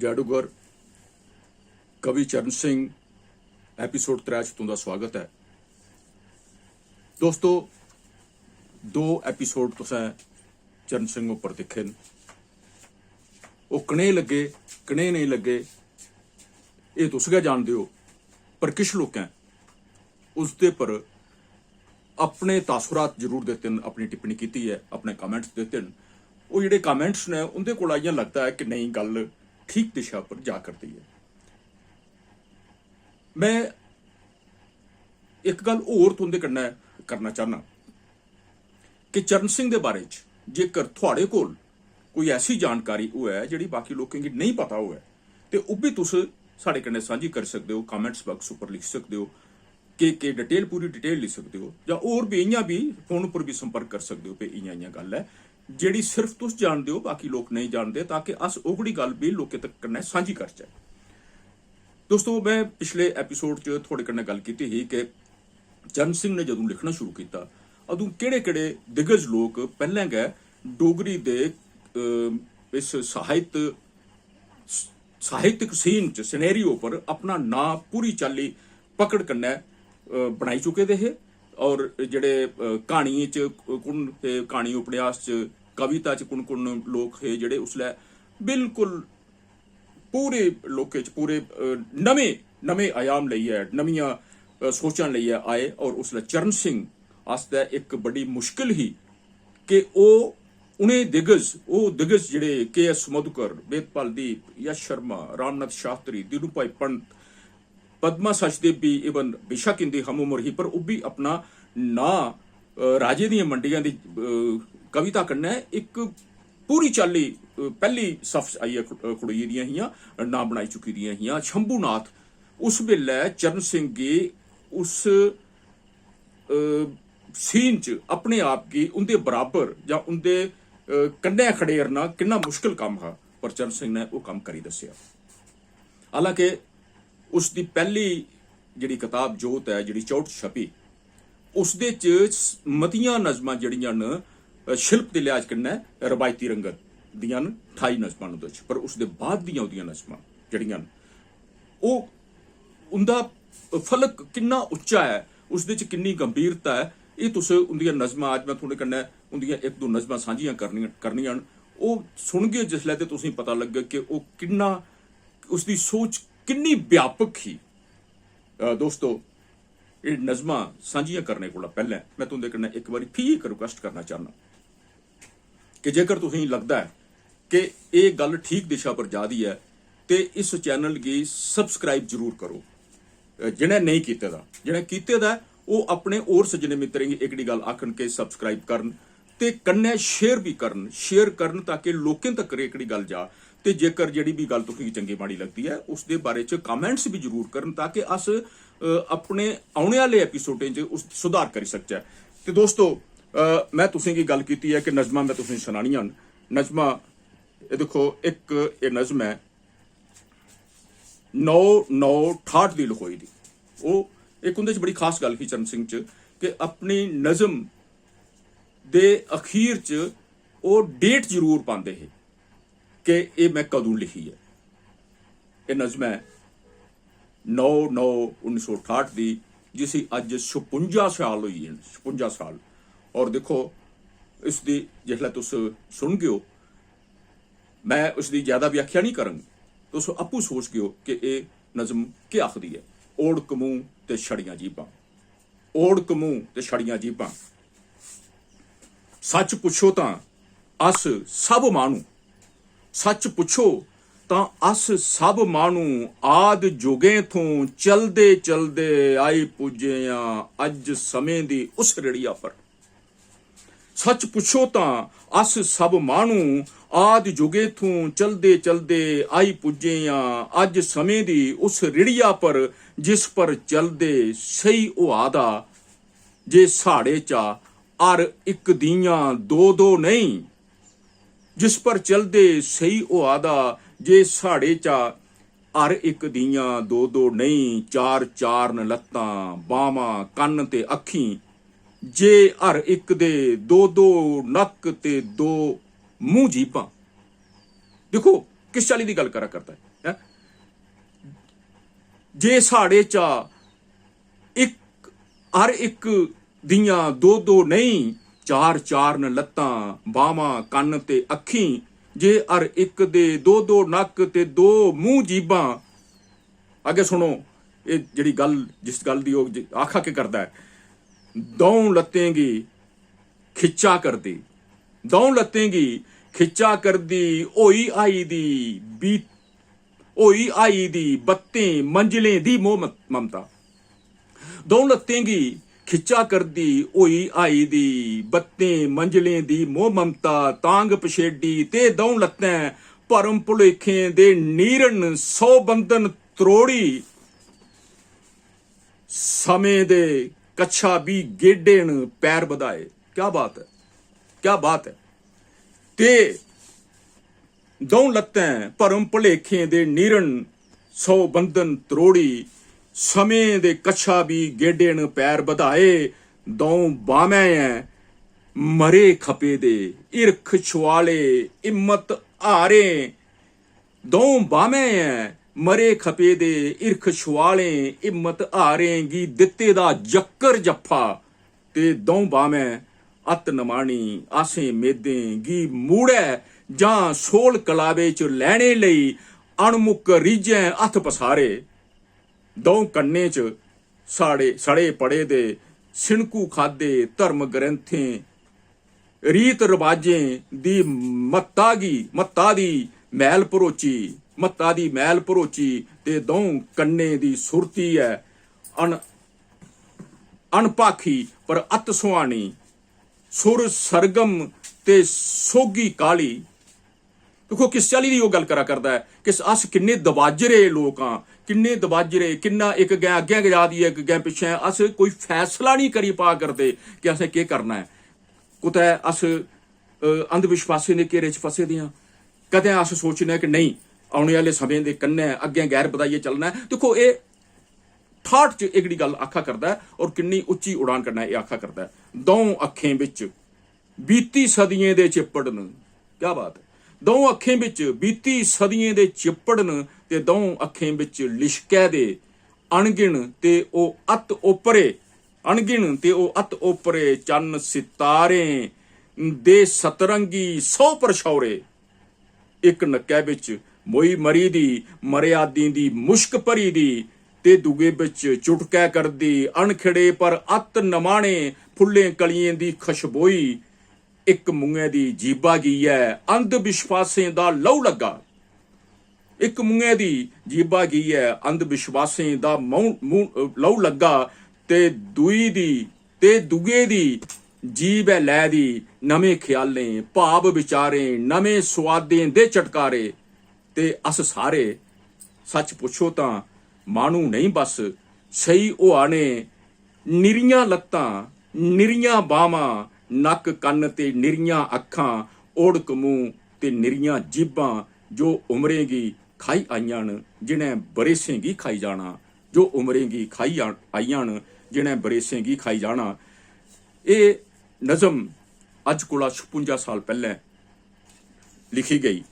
जादूगर कवि चरण सिंह एपीसोड 3 च तुंदा स्वागत है। दोस्तों, 2 एपीसोड तुसें चरण सिंह उपर दिखे न, वो कने लगे कने नहीं लगे ये तुस गै जानदे हो, पर किश लोकें उसदे पर अपने तासुरात जरूर देते हैं, अपनी टिप्पणी की है, अपने कमेंट्स देते हैं। वो जिहड़े कमेंट्स ने उनके कोल इयां लगता है कि नहीं, गल ठीक दिशा पर जा करती है। मैं एक गल होर तुंदे कन्नै करना चाहना कि चरण सिंह दे बारे च जेकर थुआड़े कोल कोई ऐसी जानकारी होए जिहड़ी बाकी लोकें गी नहीं पता होए ते ओह भी तुस साडे कन्नै सांझी कर सकदे हो, कमेंट्स बॉक्स उपर लिख सकदे हो कि डिटेल पूरी डिटेल लिख सकदे हो, जां होर भी इयां भी फोन उपर भी संपर्क कर सकदे हो कि इयां इयां गल है जिहड़ी सिर्फ तुस जानदे हो, बाकी लोग नहीं जानते, ताकि अस ओहड़ी गल भी लोकें तक कन्नै सांझी करचै। दोस्तों, मैं पिछले एपीसोड च थोड़े कन्नै गल कीती ही कि चरण सिंह ने जदों लिखना शुरू किया अदों किहड़े दिग्गज लोग पहले गै डोगरी दे इस साहित्यक सीन च सिनेरियो पर अपना नां पूरी चाली पकड़ कन्नै बनाई चुके दे हे। और जेडे कहानी च कुण थे, कहानी उपन्यास च कविता च कुण लोग थे जेडे उसलै बिल्कुल पूरे लोकें च पूरे नवे आयाम लेइयै नवियां सोचां लेइयै आए। और उसलै चरण सिंह आस्तै एक बड़ी मुश्किल ही कि उन्हें दिग्गज जेडे के.एस. मधुकर, वेदपाल दीप, यश शर्मा, रामनाथ शास्त्री, दीनू भाई पंत, पद्मा सचदेव भी इवन बेशक इंदी हम उम्र ही, पर वह भी अपना नां राजे दी मंडियां दी कविता कन्नै एक पूरी चाली पहली सफ आइए खड़ोई दियां हियां, नां बनाई चुकी दियां हियां। शंभूनाथ उस वेले चरण सिंह गी उस सीन च अपने आप गी उनके बराबर जां उनके कन्नै खड़ेरना कितना मुश्किल काम हा, पर चरण सिंह ने वह काम करी दस्सिया। हालांकि उसकी पहली जिहड़ी किताब जोत है, जिहड़ी 64 छपी, उसदे च मतियां नज़मां जिहड़ियां न शिल्प दे लिहाज कन्नै रवायती रंगत दियां न, 28 नज़मां न उहदे च, पर उसदे बाद दियां उहदियां नज़मां जिहड़ियां न ओह उंदा फलक किन्ना उच्चा है, उसदे च किन्नी गंभीरता है, ये तुस उंदियां नज़मां अज मैं थोड़े कन्नै उंदियां 1-2 नज़मां सांझियां करनियां न। ओह सुनगे जिसलै ते तुसें पता लग्गे कि ओह किन्ना उसदी सोच किन्नी व्यापक ही। दोस्तों, ये नज़मां सांझियां करने कोला पहले मैं तुंदे कन्नै एक बारी फ्ही एक रिक्वेस्ट करना चाहना कि जेकर तुसें लगदा है कि ये गल ठीक दिशा पर जा दी है तो इस चैनल की सबसक्राइब जरूर करो। जिन्हें नहीं कीते दा, जिन्हें कीते दा वो अपने और सज्जने मित्रें गी एकड़ी गल आखन के सबसक्राइब करन ते कन्नै शेयर भी करन ताकि लोकें तक एकड़ी गल जा। ते जेकर जिहड़ी भी गल तुसें चंगी माड़ी लगती है उसके बारे च कमेंट्स भी जरूर करन ताकि अस अपने आने वाले एपीसोडें च उस सुधार करी सकचै। ते दोस्तों, मैं तुसें गी गल कीती है कि नज़मां मैं तुसें सुनानियां न। नज़मां देखो, एक ये नज़म है 9/9/68 दी लिखोई दी। वो एक उंदे च बड़ी खास गल ही चरण सिंह च कि अपनी नज़म दे अखीर च वो डेट जरूर पांदे हे कि ये मैं कदों लिखी है। ये नज़म है 9/9/1968 दी, जिसी अज 56 साल हुई है, 56 साल। और देखो इसकी जिसलै तुस सुन गए हो, मैं उसकी ज्यादा व्याख्या नहीं करंग, तुस अप्पू सोच गए हो कि ये नज़म क्या आखदी है। ओढ़क मूंह ते छड़ियां जीबां, ओढ़क मूंह ते छड़ियां जीबां, सच पुछो तां अस सब मानू, सच पुछो तां अस सब मानू, आद जुगे थों चलदे चलदे आई पुजे अज समय दी उस रेड़िया पर। सच पुछो तां अस सब मानू, आद जुगे थों चलदे चलदे आई पुजे अज समय दी उस रेड़िया पर, जिस पर चलदे सही ओ आदा जे साड़े चा अर एक दियां दो नहीं, जिस पर चलदे सही ओ आदा जे साड़े चा हर एक दियां दो नहीं, चार चार न लत्तां बावां कन्न ते अखीं, जे हर एक दे दो नक ते दो मूंह जीभां। देखो किस चाली की गल करा करता है। जे साढ़े चा एक हर एक दियां दो दो नहीं चार चार न लत्तां बावां कन्न ते अखी, जे हर एक दे दो दो नक ते दो मूंह जीबां। अगे सुनो ये जिहड़ी गल जिस गल दी आखा के करदा है, दौं लत्तें गी खिच्चा करदी, दौं लत्तें गी खिच्चा करदी होई आई दी बीत होई आई दी बत्तें मंजिलें दी मोह ममता। दौं लत्तें गी खिच्चा करदी होई आई दी बत्तें मंजिलें दी मोह ममता, तांग पछेडी ते दौं लत्तें भरम भुलेखें दे नीरन सौ बंधन त्रोड़ी, समय दे कच्छा भी गेडे न पैर बधाए। क्या बात है, क्या बात है। ते दौं लत्तें भरम भुलेखें दे नीरन सौ बंधन त्रोड़ी, समय दे कच्छा भी गेडे न पैर बधाए, दौं बामें मरे खपे दे इरख छुआले हिम्मत हारे, दौं बामें मरे खपे दे इरख छुआले हिम्मत हारें गी दित्ते दा जक्कर जफ्फा, ते दौं बामें अत नमाणी आसें मेदें गी मूड़े जां सोल कलावे च लैने लई अणमुक रीजें हत्थ पसारे, दौं कन्नें च साड़े सड़े पड़े दे सिनकू खादे धर्म ग्रंथें रीत रवाजें दी मत्ता दी मैल भरोची, मत्ता दी मैल भरोची, ते दौं कन्नें दी सुरती है अनभाखी पर अत सुहानी, सुर सरगम ते सोगी काली। देखो किस चाली दी गल करा करदा है कि अस किन्ने दबाजरे लोग हाँ, किन्ने दबाजरे, किन्ना एक गै अग्गें गजा दी एक गै पिछे, अस कोई फैसला नहीं करी पा करदे कि असें केह् करना है। कुतै अस अंधविश्वासें दे घेरे च फसे दे आं, कदें अस सोचने कि नहीं आने आह्ले समें दे कन्नै अग्गें गैर बधाइयै चलना है। देखो ये ठाठ च एह्कड़ी गल आखा करदा है और किन्नी उच्ची उड़ान कन्नै एह् आखा करदा है। दौं अखें बिच बीती सदियें दे चिप्पड़ न, क्या बात है। दौं अखें बिच बीती सदियें दे चिप्पड़ न, ते दौं अखें बिच लिशकै दे अणगिण ते ओह अत ओपरे, अणगिण ते ओह अत ओपरे चन्न सितारें दे सतरंगी सौ परछौरे, एक नक्कै बिच मोई मरी दी मर्यादी दी मुश्क भरी दी, ते दुगे बिच चुटकै करदी अणखड़े पर अत नमाणे फुल्लें कलियें दी खशबोई, एक मुंहे दी जीबा गी है अंध विश्वासें दा लहू लग्गा, एक मुंहे दी जीबा गी है अंध विश्वासें दा लहू लग्गा, ते दुए दी जीब है लै दी नमें ख्यालें भाव विचारें नमें सुआदें दे चटकारे, ते अस सारे सच पुछो तां मानू नहीं बस सही होआ ने, निरियां लत्तां निरियां बावां नक कन्न ते निरियां अखां, ओड़क मूंह ते निरियां जीबां, जो उमरें गी खाई आईयां न जिन्हें बरेसें गी खाई जाना, जो उमरें गी खाई आईयां न जिन्हें बरेसें गी खाई जाना। ये नज़म अज कोला 56 साल पहले लिखी गई।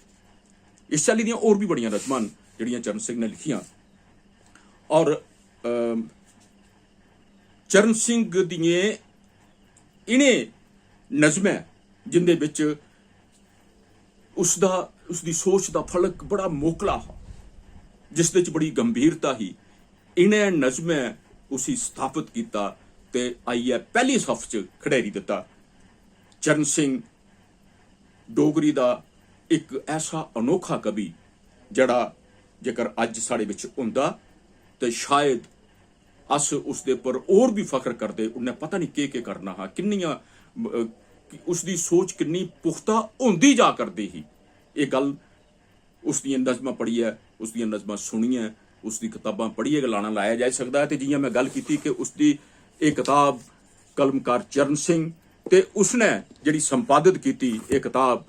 इस चाली दियां होर भी बड़ियां नज़मां जिहड़ियां चरण सिंह ने लिखियां, और चरण सिंह दिएं इन्हें नज़में जिंदे बिच उसदी सोच दा फलक बड़ा मोकला हा, जिस दे च बड़ी गंभीरता ही, इन्हें नज़में उसी स्थापित किया ते आइए पहली सफ च खड़ेरी दिता। चरण सिंह डोगरी दा एक ऐसा अनोखा कवि जड़ा जेकर अज साढ़े विच हुंदा ते शायद अस उसदे पर और भी फख्र करते, उन्हें पता नहीं के करना हा, किन्नियां उसदी सोच किन्नी पुख्ता होंदी जा करदी ही। ये गल उसदियां नज़मां पढ़िए, उसदियां नज़मां सुनिए, उसदी किताबां पढ़िए लाना लाया जा सकता है। तो जियां मैं गल की कि उसदी एक किताब कलमकार चरण सिंह, ते उसने जिहड़ी संपादित की एक किताब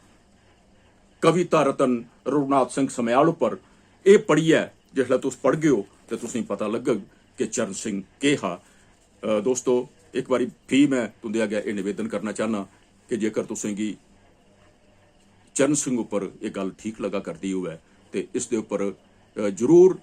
कविता रतन रघुनाथ सिंह समयाल उपर, ये पढ़िए जिसलै तुस पढ़गे हो तो तुसें पता लगग कि चरण सिंह के हा। दोस्तों एक बारी भी मैं तुंदे अग्गे ये निवेदन करना चाहना कि जेकर तुसें गी चरण सिंह उपर ये गल ठीक लगा करती होवे ਤੇ ਇਸ ਦੇ ਉੱਪਰ जरूर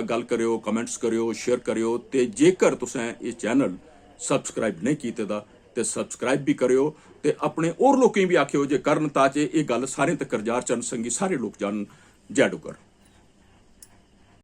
गल करियो, कमेंट्स करियो, शेयर करियो। ते जेकर तुसें ये चैनल सबसक्राइब नहीं कीते दा ते सबसक्राइब भी करियो ते अपने होर लोकें भी आखियो जे करन ताकि ये गल सारें तक जार चरण संगी सारे लोग जानन। जय डुग्गर।